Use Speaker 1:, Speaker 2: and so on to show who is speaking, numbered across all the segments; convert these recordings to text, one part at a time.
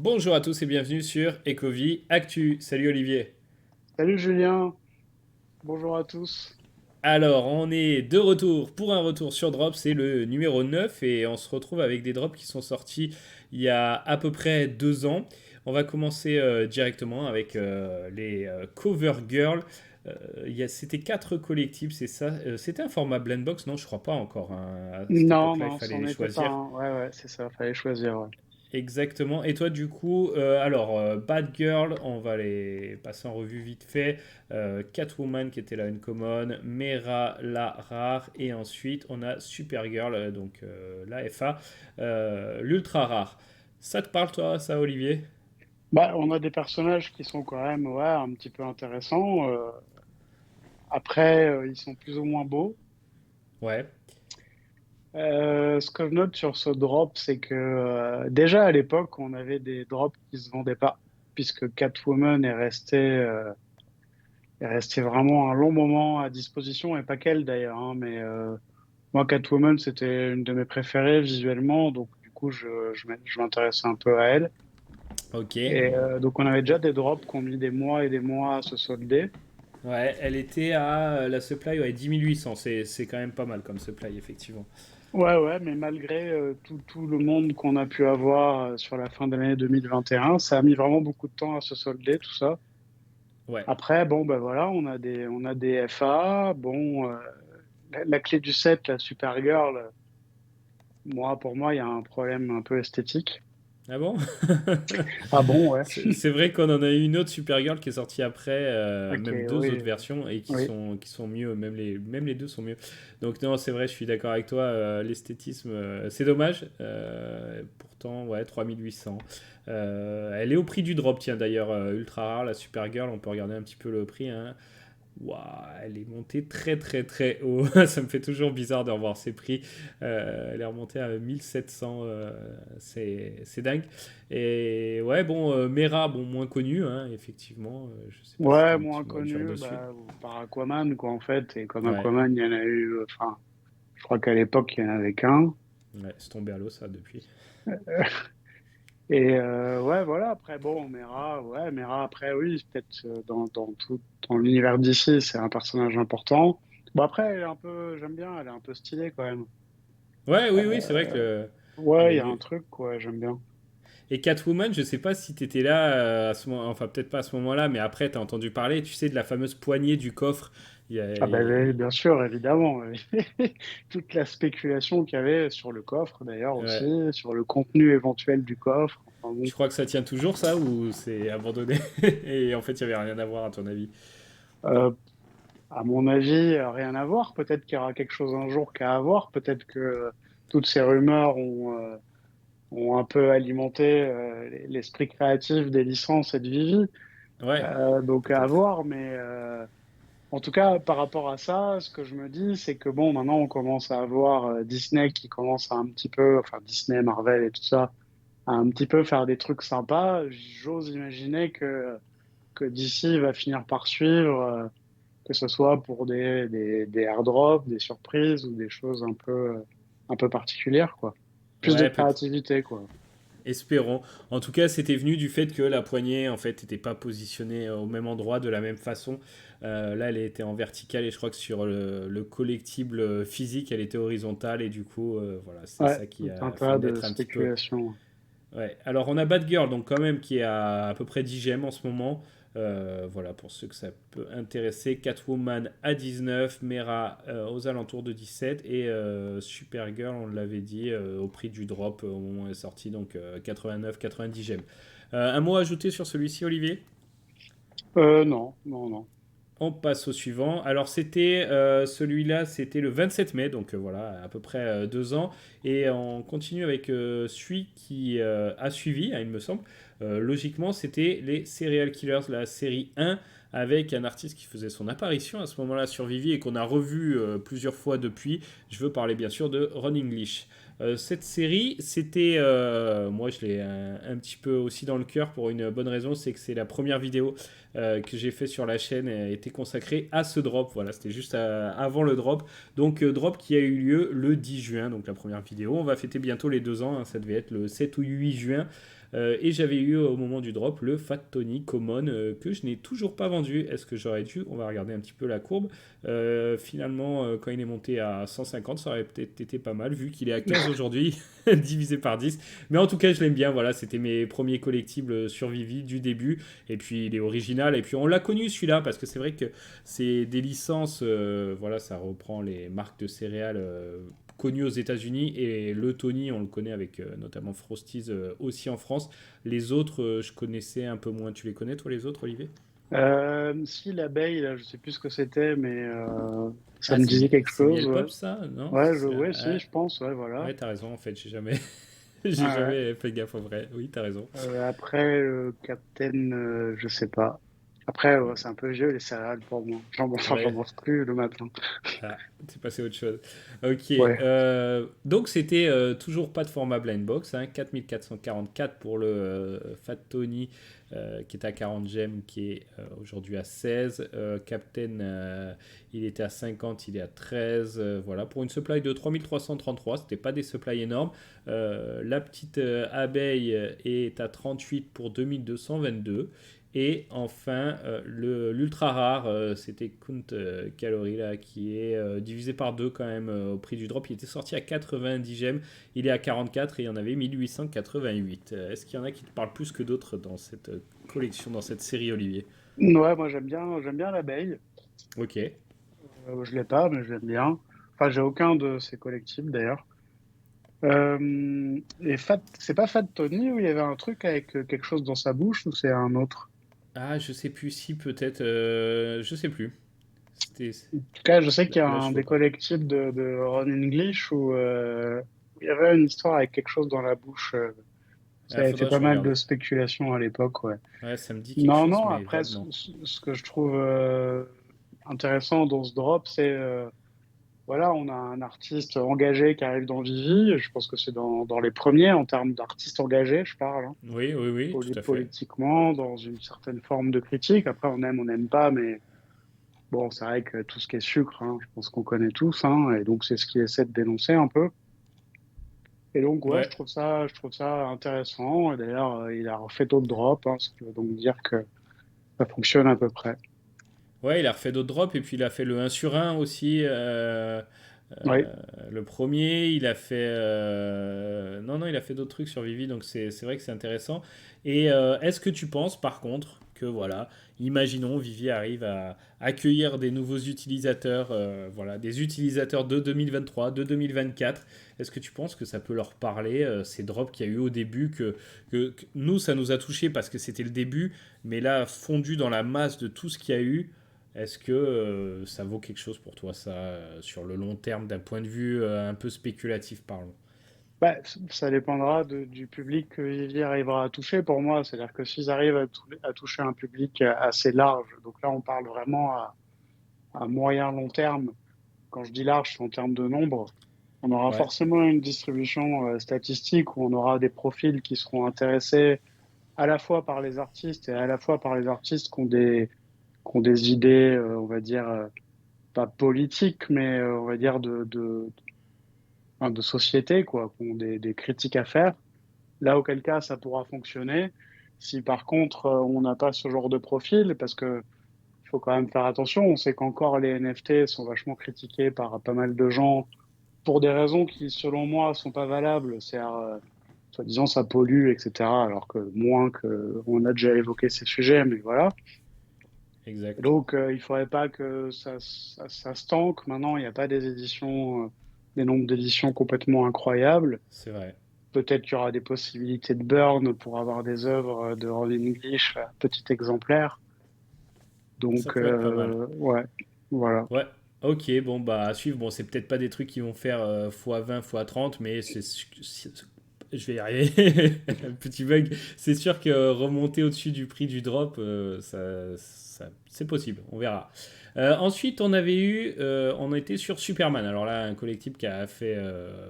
Speaker 1: Bonjour à tous et bienvenue sur Ecovie Actu. Salut Olivier.
Speaker 2: Salut Julien, bonjour à tous.
Speaker 1: Alors, on est de retour pour un retour sur Drop, c'est le numéro 9 et on se retrouve avec des drops qui sont sortis il y a à peu près 2 ans. On va commencer directement avec les Cover Girl. C'était 4 collectibles, c'est ça. C'était un format blend box, non, je crois pas encore, hein. À cette
Speaker 2: Non,
Speaker 1: époque-là, il
Speaker 2: non,
Speaker 1: fallait
Speaker 2: c'en
Speaker 1: les
Speaker 2: était pas
Speaker 1: choisir.
Speaker 2: un. Ouais, ouais, c'est ça, fallait choisir. Ouais.
Speaker 1: Exactement. Et toi, du coup, Bad Girl, on va les passer en revue vite fait. Catwoman qui était la uncommon, Mera la rare, et ensuite on a Supergirl, donc la FA, l'ultra rare. Ça te parle, toi, ça, Olivier?
Speaker 2: Bah, on a des personnages qui sont quand même ouais, un petit peu intéressants. Après, ils sont plus ou moins beaux.
Speaker 1: Ouais.
Speaker 2: Ce que je note sur ce drop, c'est que déjà à l'époque, on avait des drops qui se vendaient pas, puisque Catwoman est restée vraiment un long moment à disposition, et pas qu'elle d'ailleurs, hein, mais moi, Catwoman, c'était une de mes préférées visuellement, donc du coup, je m'intéressais un peu à elle.
Speaker 1: Ok.
Speaker 2: Et donc, on avait déjà des drops qui ont mis des mois et des mois à se solder.
Speaker 1: Ouais, elle était à la supply, ouais, 10 800. C'est quand même pas mal comme supply, effectivement.
Speaker 2: Ouais, ouais, mais malgré tout le monde qu'on a pu avoir sur la fin de l'année 2021, ça a mis vraiment beaucoup de temps à se solder, tout ça.
Speaker 1: Ouais.
Speaker 2: Après, bon, ben voilà, on a des FA. Bon, la clé du set, la Supergirl, pour moi, il y a un problème un peu esthétique.
Speaker 1: Ah bon?
Speaker 2: Ah bon, ouais.
Speaker 1: C'est vrai qu'on en a eu une autre Supergirl qui est sortie après,
Speaker 2: Ok,
Speaker 1: même deux
Speaker 2: oui,
Speaker 1: autres versions, et qui
Speaker 2: oui.
Speaker 1: sont mieux, même les deux sont mieux. Donc non, c'est vrai, je suis d'accord avec toi, l'esthétisme, c'est dommage. Pourtant, ouais, 3800. Elle est au prix du drop, tiens, d'ailleurs, ultra rare, la Supergirl, on peut regarder un petit peu le prix, hein. Waouh, elle est montée très très très haut. Ça me fait toujours bizarre de revoir ses prix. Elle est remontée à 1700. C'est dingue. Et ouais, bon, Mera, bon, moins connu, hein, effectivement. Je sais pas si t'as
Speaker 2: Ouais,
Speaker 1: un
Speaker 2: moins
Speaker 1: petit mot à dire
Speaker 2: connu,
Speaker 1: dessus.
Speaker 2: bah, par Aquaman, quoi, en fait. Et comme
Speaker 1: Ouais,
Speaker 2: Aquaman, il y en a eu, enfin, je crois qu'à l'époque, il y en avait qu'un.
Speaker 1: ouais, c'est tombé à l'eau, ça, depuis.
Speaker 2: Et ouais, voilà, après, bon, Mera, après, oui, peut-être dans l'univers d'ici, c'est un personnage important. Bon, après, elle est un peu, j'aime bien, elle est un peu stylée quand même.
Speaker 1: Ouais, oui, oui, c'est vrai que
Speaker 2: Euh, ouais, il y a un
Speaker 1: les,
Speaker 2: truc, quoi, j'aime bien.
Speaker 1: Et Catwoman, je sais pas si t'étais là à ce moment, enfin peut-être pas à ce moment-là, mais après t'as entendu parler, tu sais, de la fameuse poignée du coffre. Il y a-
Speaker 2: Ah, ben, oui,
Speaker 1: il-
Speaker 2: bien sûr, évidemment. Toute la spéculation qu'il y avait sur le coffre, d'ailleurs, aussi,
Speaker 1: ouais.
Speaker 2: sur le contenu éventuel du coffre. Enfin, bon.
Speaker 1: Tu crois que ça tient toujours ça ou c'est abandonné? Et en fait, il y avait rien à voir à ton avis.
Speaker 2: Euh, À mon avis, rien à voir. Peut-être qu'il y aura quelque chose un jour qu'à avoir. Peut-être que toutes ces rumeurs ont un peu alimenté l'esprit créatif des licences et de Vivi.
Speaker 1: Ouais,
Speaker 2: Donc à
Speaker 1: peut-être.
Speaker 2: voir. Mais en tout cas, par rapport à ça, ce que je me dis, c'est que bon, maintenant on commence à avoir Disney qui commence à un petit peu, enfin Disney, Marvel et tout ça, à un petit peu faire des trucs sympas. J'ose imaginer que DC va finir par suivre. Que ce soit pour des airdrops, des surprises ou des choses un peu particulières, quoi. Plus de
Speaker 1: Ouais, peut
Speaker 2: créativité, quoi.
Speaker 1: espérons. En tout cas, c'était venu du fait que la poignée, en fait, n'était pas positionnée au même endroit, de la même façon. Là, elle était en verticale et je crois que sur le collectible physique, elle était horizontale et du coup, voilà, c'est
Speaker 2: Ouais,
Speaker 1: ça qui
Speaker 2: tout un
Speaker 1: a fait
Speaker 2: tas de
Speaker 1: naître un petit peu.
Speaker 2: spéculations.
Speaker 1: Ouais. Alors, on a Bad Girl, donc quand même, qui est à peu près 10 gemmes en ce moment. Voilà, pour ceux que ça peut intéresser. Catwoman à 19, Mera aux alentours de 17 et Supergirl, on l'avait dit, au prix du drop au moment où elle est sortie, donc 89-90 gemmes. Un mot à ajouter sur celui-ci, Olivier?
Speaker 2: Non, non, non.
Speaker 1: On passe au suivant. Alors c'était celui-là, c'était le 27 mai, donc voilà, à peu près 2 ans. Et on continue avec celui qui a suivi, hein, il me semble. Logiquement, c'était les Serial Killers, la série 1, avec un artiste qui faisait son apparition à ce moment-là sur Vivi et qu'on a revu plusieurs fois depuis. Je veux parler bien sûr de Ron English. Cette série, c'était, moi je l'ai un petit peu aussi dans le cœur pour une bonne raison, c'est que c'est la première vidéo que j'ai fait sur la chaîne était consacré à ce drop. Voilà, c'était juste avant le drop. Donc, drop qui a eu lieu le 10 juin, donc la première vidéo. On va fêter bientôt les 2 ans, hein, ça devait être le 7 ou 8 juin. Et j'avais eu au moment du drop le Fat Tony Common que je n'ai toujours pas vendu. Est-ce que j'aurais dû? On va regarder un petit peu la courbe. Finalement, quand il est monté à 150, ça aurait peut-être été pas mal vu qu'il est à 15 aujourd'hui, divisé par 10. Mais en tout cas, je l'aime bien. Voilà, c'était mes premiers collectibles sur Vivi du début. Et puis, il est original. Et puis, on l'a connu celui-là parce que c'est vrai que c'est des licences. Voilà, ça reprend les marques de céréales connues aux États-Unis. Et le Tony, on le connaît avec notamment Frosties aussi en France. Les autres, je connaissais un peu moins. Tu les connais, toi, les autres, Olivier?
Speaker 2: Si l'abeille, là, je sais plus ce que c'était, mais ça
Speaker 1: Ah,
Speaker 2: me disait quelque
Speaker 1: c'est
Speaker 2: chose,
Speaker 1: Miel
Speaker 2: ouais.
Speaker 1: Pop, ça? Non?
Speaker 2: Ouais, si, je pense, ouais, voilà.
Speaker 1: Ouais, t'as raison, en fait, j'ai jamais, j'ai
Speaker 2: Ouais.
Speaker 1: jamais fait gaffe au vrai. Oui, t'as raison.
Speaker 2: Après, Captain, je sais pas. Après, ouais, c'est un peu vieux les céréales pour moi. J'en
Speaker 1: Ouais,
Speaker 2: mange plus le matin.
Speaker 1: ah, c'est passé à autre chose. Ok,
Speaker 2: Ouais.
Speaker 1: donc c'était toujours pas de format blind box, hein, 4444 pour le Fat Tony qui est à 40 gemmes, qui est aujourd'hui à 16. Captain, il était à 50, il est à 13. Voilà, pour une supply de 3333, c'était pas des supplies énormes. La petite abeille est à 38 pour 2222. Et enfin, l'ultra rare, c'était Count Calorie là, qui est divisé par 2 quand même au prix du drop. Il était sorti à 90 gemmes, il est à 44 et il y en avait 1888. Est-ce qu'il y en a qui te parlent plus que d'autres dans cette collection, dans cette série, Olivier?
Speaker 2: Ouais, moi j'aime bien l'abeille.
Speaker 1: Ok.
Speaker 2: Je l'ai pas, mais j'aime bien. Enfin, j'ai aucun de ces collectibles d'ailleurs. C'est pas Fat Tony où il y avait un truc avec quelque chose dans sa bouche ou c'est un autre?
Speaker 1: Ah, je sais plus si peut-être. Je sais plus. C'était.
Speaker 2: En tout cas, je sais qu'il y a
Speaker 1: Là,
Speaker 2: un
Speaker 1: je vois
Speaker 2: des
Speaker 1: pas.
Speaker 2: collectibles de Ron English où il y avait une histoire avec quelque chose dans la bouche. Ça
Speaker 1: Ah,
Speaker 2: avait fait
Speaker 1: faudra que
Speaker 2: pas
Speaker 1: je
Speaker 2: mal de
Speaker 1: regarde.
Speaker 2: spéculations à l'époque, ouais.
Speaker 1: Ouais, ça me dit quelque
Speaker 2: Non,
Speaker 1: chose,
Speaker 2: non,
Speaker 1: mais
Speaker 2: après,
Speaker 1: vaguement.
Speaker 2: ce que je trouve intéressant dans ce drop, c'est, voilà, on a un artiste engagé qui arrive dans Vivi. Je pense que c'est dans les premiers en termes d'artistes engagés, je parle, hein,
Speaker 1: Oui, oui, oui, tout à fait.
Speaker 2: politiquement, dans une certaine forme de critique. Après, on n'aime pas, mais bon, c'est vrai que tout ce qui est sucre, hein, je pense qu'on connaît tous, hein, et donc c'est ce qu'il essaie de dénoncer un peu. Et donc, ouais,
Speaker 1: Ouais,
Speaker 2: je trouve ça intéressant. Et d'ailleurs, il a refait d'autres drops, hein, ce qui veut donc dire que ça fonctionne à peu près.
Speaker 1: ouais, il a refait d'autres drops et puis il a fait le 1 sur 1 aussi.
Speaker 2: Oui.
Speaker 1: Le premier, il a fait. Non, non, il a fait d'autres trucs sur Vivi, donc c'est vrai que c'est intéressant. Et est-ce que tu penses, par contre, que voilà, imaginons Vivi arrive à accueillir des nouveaux utilisateurs, voilà, des utilisateurs de 2023, de 2024. Est-ce que tu penses que ça peut leur parler, ces drops qu'il y a eu au début, que nous, ça nous a touchés parce que c'était le début, mais là, fondu dans la masse de tout ce qu'il y a eu, est-ce que ça vaut quelque chose pour toi, ça, sur le long terme, d'un point de vue un peu spéculatif, parlons?
Speaker 2: Bah, ça dépendra du public que Vivi arrivera à toucher pour moi. C'est-à-dire que s'ils arrivent à toucher un public assez large, donc là on parle vraiment à moyen long terme. Quand je dis large, c'est en termes de nombre. On aura
Speaker 1: Ouais,
Speaker 2: forcément une distribution statistique où on aura des profils qui seront intéressés à la fois par les artistes et à la fois par les artistes qui ont des idées, on va dire, pas politiques, mais on va dire enfin, de société, quoi, qui ont des critiques à faire. Là, auquel cas, ça pourra fonctionner. Si par contre, on n'a pas ce genre de profil, parce que il faut quand même faire attention, on sait qu'encore les NFT sont vachement critiqués par pas mal de gens pour des raisons qui, selon moi, sont pas valables. C'est, soi-disant, ça pollue, etc. Alors que moins que, on a déjà évoqué ces sujets, mais voilà. Et
Speaker 1: exact.
Speaker 2: donc, il faudrait pas que ça se tanque. Maintenant, il n'y a pas des éditions, des nombres d'éditions complètement incroyables.
Speaker 1: C'est vrai.
Speaker 2: Peut-être qu'il y aura des possibilités de burn pour avoir des œuvres de Rollin English à petit exemplaire.
Speaker 1: Ça
Speaker 2: Donc,
Speaker 1: peut être pas mal.
Speaker 2: ouais, voilà.
Speaker 1: Ouais, ok, bon, bah, à suivre. Bon, c'est peut-être pas des trucs qui vont faire x20, x30, mais je vais y arriver. Un petit bug. C'est sûr que remonter au-dessus du prix du drop, c'est possible, on verra. Ensuite, on était sur Superman. Alors là, un collectif qui a fait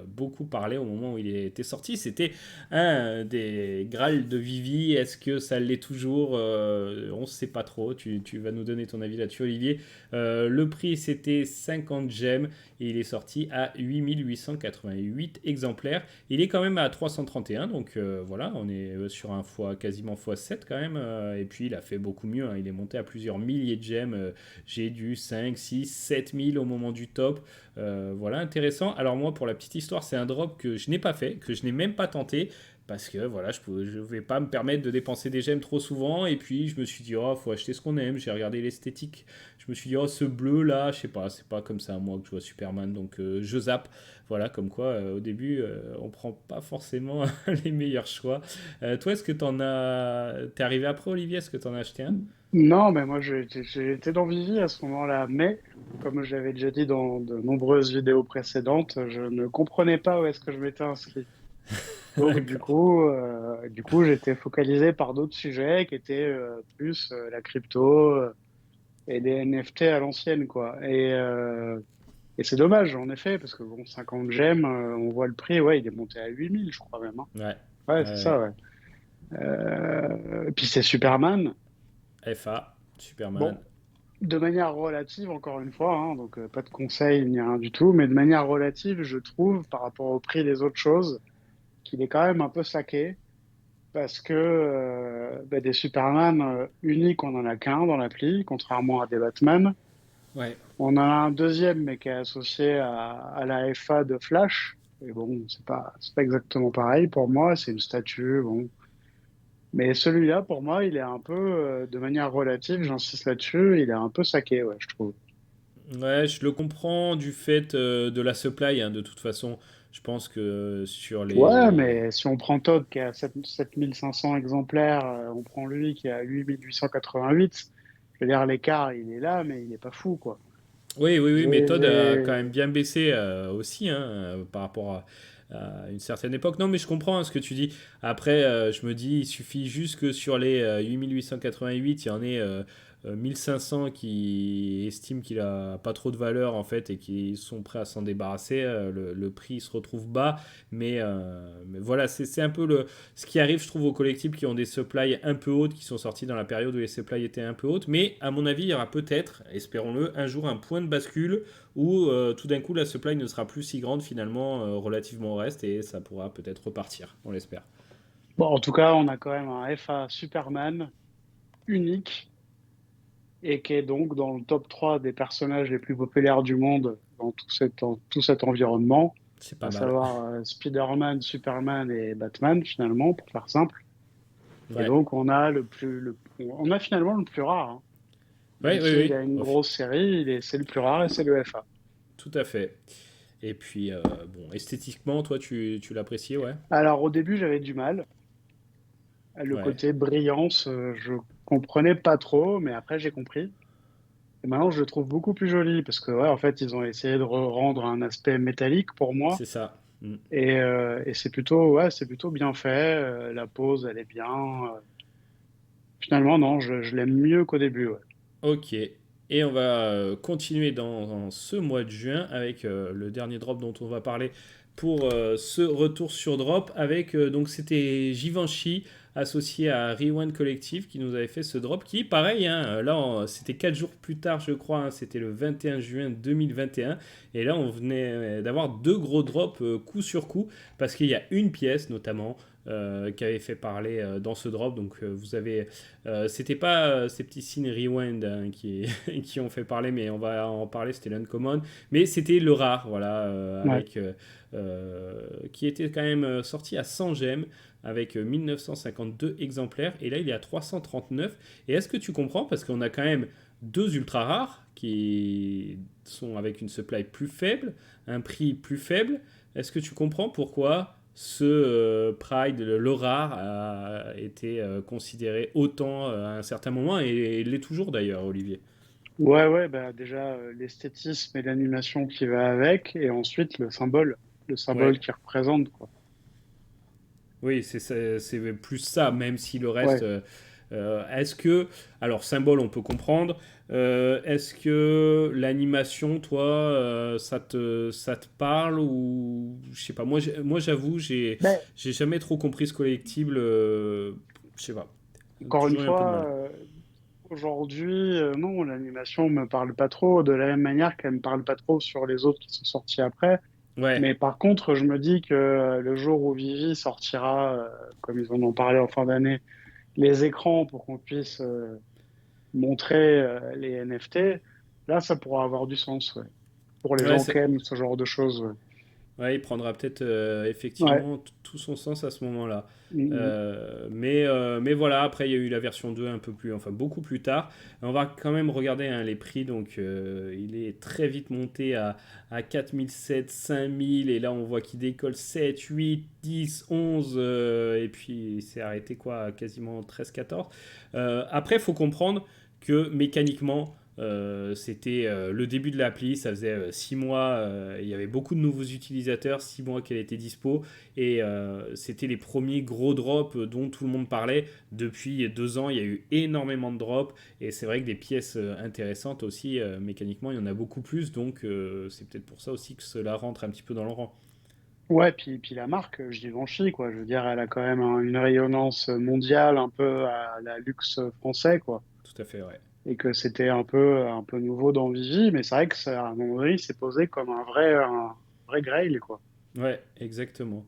Speaker 1: beaucoup parler au moment où il était sorti. C'était un des Graal de Vivi. Est-ce que ça l'est toujours? On ne sait pas trop. Tu vas nous donner ton avis là-dessus, Olivier. Le prix, c'était 50 gemmes et il est sorti à 8888 exemplaires. Il est quand même à 331, donc voilà, on est sur un quasiment x7 quand même. Et puis il a fait beaucoup mieux, hein. Il est monté à plusieurs milliers de gemmes. J'ai du 5, 6, 7000 au moment du top. Voilà, intéressant. Alors moi, pour la petite histoire, c'est un drop que je n'ai pas fait, que je n'ai même pas tenté. Parce que voilà, je ne vais pas me permettre de dépenser des gemmes trop souvent. Et puis je me suis dit, oh, faut acheter ce qu'on aime. J'ai regardé l'esthétique. Je me suis dit, oh, ce bleu là, je sais pas, c'est pas comme ça moi que je vois Superman. Donc je zappe. Voilà, comme quoi au début, on prend pas forcément les meilleurs choix. Toi, est-ce que t'es arrivé après, Olivier? Est-ce que t'en as acheté un?
Speaker 2: Non, mais moi, j'étais dans Vivi à ce moment-là, mais comme je l'avais déjà dit dans de nombreuses vidéos précédentes, je ne comprenais pas où est-ce que je m'étais inscrit. Donc,
Speaker 1: D'accord.
Speaker 2: du coup, j'étais focalisé par d'autres sujets qui étaient plus la crypto et des NFT à l'ancienne, quoi. Et c'est dommage, en effet, parce que bon, 50 gemmes, on voit le prix, ouais, il est monté à 8000, je crois même, hein.
Speaker 1: Ouais.
Speaker 2: Ouais, c'est
Speaker 1: Ouais.
Speaker 2: ça, ouais. Et puis c'est Superman.
Speaker 1: FA, Superman.
Speaker 2: Bon, de manière relative, encore une fois, hein, donc pas de conseil ni rien du tout, mais de manière relative, je trouve, par rapport au prix des autres choses, qu'il est quand même un peu saqué, parce que bah, des Superman uniques, on en a qu'un dans l'appli, contrairement à des Batman.
Speaker 1: Ouais.
Speaker 2: On en a un deuxième, mais qui est associé à la FA de Flash. Et bon, c'est pas exactement pareil pour moi, c'est une statue, bon. Mais celui-là, pour moi, il est un peu, de manière relative, j'insiste là-dessus, il est un peu saqué, ouais, je trouve.
Speaker 1: Ouais, je le comprends du fait de la supply, hein, de toute façon. Je pense que sur
Speaker 2: Ouais,
Speaker 1: les.
Speaker 2: mais si on prend Todd qui a 7500 exemplaires, on prend lui qui a 8888, je veux dire, l'écart, il est là, mais il est pas fou, quoi.
Speaker 1: Oui, oui, oui, mais Todd a quand même
Speaker 2: J'ai...
Speaker 1: bien baissé aussi, hein, par rapport à une certaine époque. Non, mais je comprends, hein, ce que tu dis. Après, je me dis, il suffit juste que sur les 8888, il y en ait 1500 qui estiment qu'il a pas trop de valeur en fait et qui sont prêts à s'en débarrasser. Le prix se retrouve bas, mais voilà, c'est un peu ce qui arrive, je trouve, aux collectibles qui ont des supplies un peu hautes, qui sont sortis dans la période où les supplies étaient un peu hautes. Mais à mon avis, il y aura peut-être, espérons-le, un jour un point de bascule où tout d'un coup la supply ne sera plus si grande finalement relativement au reste et ça pourra peut-être repartir, on l'espère.
Speaker 2: Bon, en tout cas, on a quand même un FA Superman unique et qui est donc dans le top 3 des personnages les plus populaires du monde dans tout cet environnement,
Speaker 1: C'est pas
Speaker 2: à
Speaker 1: mal.
Speaker 2: savoir Spider-Man, Superman et Batman, finalement, pour faire simple. Et
Speaker 1: Ouais.
Speaker 2: donc, on a finalement le plus rare, hein.
Speaker 1: Ouais,
Speaker 2: Même
Speaker 1: oui,
Speaker 2: s'il y
Speaker 1: oui.
Speaker 2: a une grosse série, c'est le plus rare et c'est le FA.
Speaker 1: Tout à fait. Et puis, bon, esthétiquement, toi, tu l'appréciais, ouais?
Speaker 2: Alors, au début, j'avais du mal. Le
Speaker 1: Ouais.
Speaker 2: côté brillance, je comprenais pas trop, mais après, j'ai compris. Et maintenant, je le trouve beaucoup plus joli parce que, ouais, en fait, ils ont essayé de rendre un aspect métallique pour moi.
Speaker 1: C'est ça. Mm.
Speaker 2: Et c'est plutôt bien fait. La pose, elle est bien. Finalement, non, je l'aime mieux qu'au début, ouais.
Speaker 1: Ok. Et on va continuer dans ce mois de juin avec le dernier drop dont on va parler pour ce retour sur drop avec donc c'était Givenchy associé à Rewind Collective qui nous avait fait ce drop qui pareil hein, là c'était 4 jours plus tard je crois hein, c'était le 21 juin 2021 et là on venait d'avoir deux gros drops coup sur coup parce qu'il y a une pièce notamment qui avait fait parler dans ce drop donc vous avez c'était pas ces petits signes rewind hein, qui ont fait parler, mais on va en parler, c'était l'uncommon. Mais c'était le rare, voilà,
Speaker 2: Ouais.
Speaker 1: qui était quand même sorti à 100 gemmes avec 1952 exemplaires. Et là, il est à 339. Et est-ce que tu comprends? Parce qu'on a quand même deux ultra rares qui sont avec une supply plus faible, un prix plus faible. Est-ce que tu comprends pourquoi ce Pride, le rare, a été considéré autant à un certain moment et l'est toujours d'ailleurs, Olivier.
Speaker 2: Ouais, ouais, bah déjà l'esthétisme et l'animation qui va avec, et ensuite le
Speaker 1: Ouais,
Speaker 2: symbole qui représente, quoi.
Speaker 1: oui, c'est plus ça, même si le reste,
Speaker 2: Ouais.
Speaker 1: Est-ce que, alors symbole on peut comprendre, est-ce que l'animation, toi, ça te parle ou je sais pas, moi j'avoue,
Speaker 2: Ben,
Speaker 1: j'ai jamais trop compris ce collectible, je sais pas,
Speaker 2: encore une
Speaker 1: toujours eu un peu de
Speaker 2: fois,
Speaker 1: mal.
Speaker 2: aujourd'hui, non, l'animation me parle pas trop, de la même manière qu'elle me parle pas trop sur les autres qui sont sortis après.
Speaker 1: Ouais,
Speaker 2: Mais par contre, je me dis que le jour où Vivi sortira, comme ils en ont parlé en fin d'année, les écrans pour qu'on puisse montrer les NFT, là, ça pourra avoir du sens, ouais. Pour les
Speaker 1: ouais,
Speaker 2: gens qui aiment ce genre de choses, ouais.
Speaker 1: ouais, il prendra peut-être
Speaker 2: Ouais.
Speaker 1: effectivement tout son sens à ce moment-là.
Speaker 2: Mm,
Speaker 1: Mais voilà, après il y a eu la version 2 un peu plus, enfin beaucoup plus tard. On va quand même regarder hein, les prix. Donc il est très vite monté à 4007, 5000. Et là on voit qu'il décolle 7, 8, 10, 11. Et puis il s'est arrêté quoi, à quasiment 13, 14. Après il faut comprendre que mécaniquement, c'était le début de l'appli, ça faisait 6 mois, il y avait beaucoup de nouveaux utilisateurs, 6 mois qu'elle était dispo, et c'était les premiers gros drops dont tout le monde parlait. Depuis 2 ans, il y a eu énormément de drops, et c'est vrai que des pièces intéressantes aussi, mécaniquement, il y en a beaucoup plus, donc c'est peut-être pour ça aussi que cela rentre un petit peu dans le rang.
Speaker 2: ouais, puis la marque, Givenchy, quoi. Je veux dire, elle a quand même une rayonnance mondiale un peu à la luxe français, quoi.
Speaker 1: Tout à fait, ouais.
Speaker 2: Et que c'était un peu nouveau dans Vivi, mais c'est vrai que ça, à un moment donné, il s'est posé comme un vrai grail, quoi.
Speaker 1: Ouais, exactement.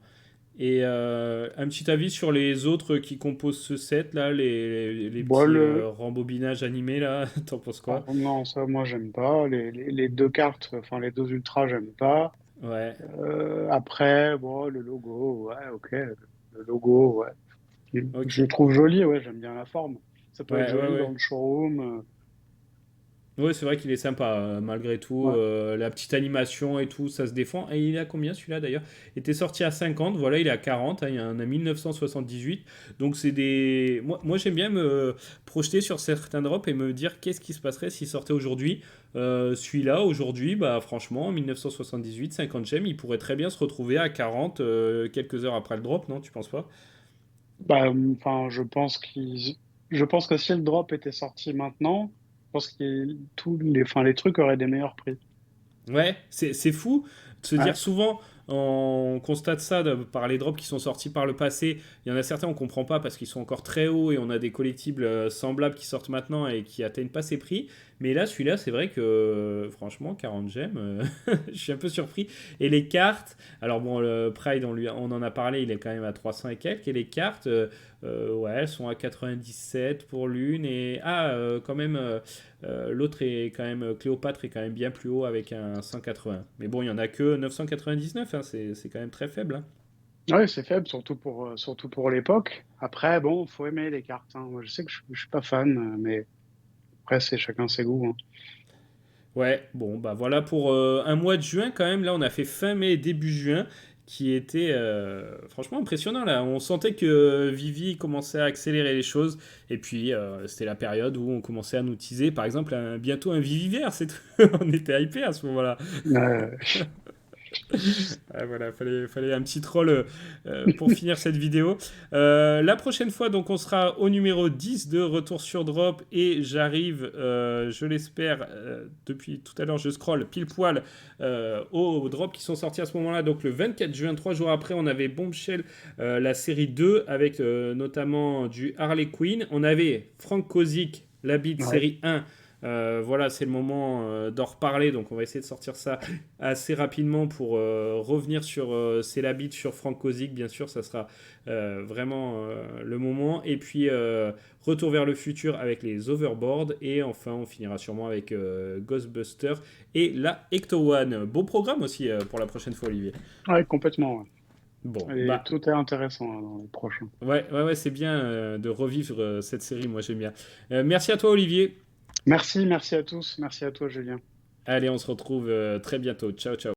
Speaker 1: Et un petit avis sur les autres qui composent ce set là, les
Speaker 2: Bon,
Speaker 1: petits rembobinages animés là, t'en penses quoi?
Speaker 2: non, ça, moi, j'aime pas. Les deux cartes, enfin, les deux ultras, j'aime pas.
Speaker 1: Ouais,
Speaker 2: Après, bon, le logo, ouais, ok. Le logo, ouais. Je le
Speaker 1: ok.
Speaker 2: trouve joli, ouais, j'aime bien la forme. Ça peut être
Speaker 1: Ouais, ouais,
Speaker 2: joli dans
Speaker 1: ouais.
Speaker 2: le showroom.
Speaker 1: Ouais, c'est vrai qu'il est sympa, malgré tout.
Speaker 2: Ouais.
Speaker 1: La petite animation et tout, ça se défend. Et il est à combien celui-là d'ailleurs? Il était sorti à 50, voilà, il est à 40. Hein, il y en a 1978. Donc c'est des. Moi j'aime bien me projeter sur certains drops et me dire qu'est-ce qui se passerait s'il sortait aujourd'hui. Celui-là, aujourd'hui, bah franchement, 1978, 50 gemmes, il pourrait très bien se retrouver à 40 quelques heures après le drop, non? Tu penses pas?
Speaker 2: Bah, enfin, je pense que si le drop était sorti maintenant, je pense que tous les, enfin, les trucs auraient des meilleurs prix.
Speaker 1: Ouais, c'est fou de se dire
Speaker 2: Ouais.
Speaker 1: souvent, on constate ça par les drops qui sont sortis par le passé. Il y en a certains on comprend pas parce qu'ils sont encore très hauts et on a des collectibles semblables qui sortent maintenant et qui atteignent pas ces prix. Mais là, celui-là, c'est vrai que franchement, 40 gemmes, je suis un peu surpris. Et les cartes, alors bon, le Pride, on en a parlé, il est quand même à 300 et quelques. Et les cartes, ouais, elles sont à 97 pour l'une. Et quand même. L'autre est quand même, Cléopâtre est quand même bien plus haut avec un 180. Mais bon, il n'y en a que 999, hein, c'est quand même très faible. Hein.
Speaker 2: Ouais, c'est faible, surtout pour l'époque. Après, bon, faut aimer les cartes, hein. Moi, je sais que je suis pas fan, mais après, c'est chacun ses goûts, hein.
Speaker 1: Ouais, bon, bah voilà pour un mois de juin quand même. Là, on a fait fin mai, début juin, qui était franchement impressionnant. Là, on sentait que Vivi commençait à accélérer les choses. Et puis, c'était la période où on commençait à nous teaser, par exemple, bientôt un Vivi vert. On était hypé à ce moment-là.
Speaker 2: Euh,
Speaker 1: Ah, voilà, fallait un petit troll pour finir cette vidéo. La prochaine fois, donc, on sera au numéro 10 de Retour sur Drop et j'arrive, je l'espère, depuis tout à l'heure, je scroll pile poil aux drops qui sont sortis à ce moment-là. Donc, le 24 juin, 3 jours après, on avait Bombshell, la série 2, avec notamment du Harley Quinn. On avait Frank Kozik, la Beat
Speaker 2: ouais.
Speaker 1: série 1. Voilà, c'est le moment d'en reparler, donc on va essayer de sortir ça assez rapidement pour revenir sur C'est la bite sur Frank Kozik, bien sûr, ça sera vraiment le moment. Et puis Retour vers le futur avec les Overboard. Et enfin, on finira sûrement avec Ghostbusters et la Ecto One. Beau programme aussi pour la prochaine fois, Olivier.
Speaker 2: Ouais, complètement,
Speaker 1: Bon,
Speaker 2: ouais. Et
Speaker 1: bah
Speaker 2: tout est intéressant hein, dans les prochains.
Speaker 1: ouais, c'est bien de revivre cette série, moi j'aime bien. Merci à toi, Olivier.
Speaker 2: Merci à tous. Merci à toi, Julien.
Speaker 1: Allez, on se retrouve très bientôt. Ciao, ciao.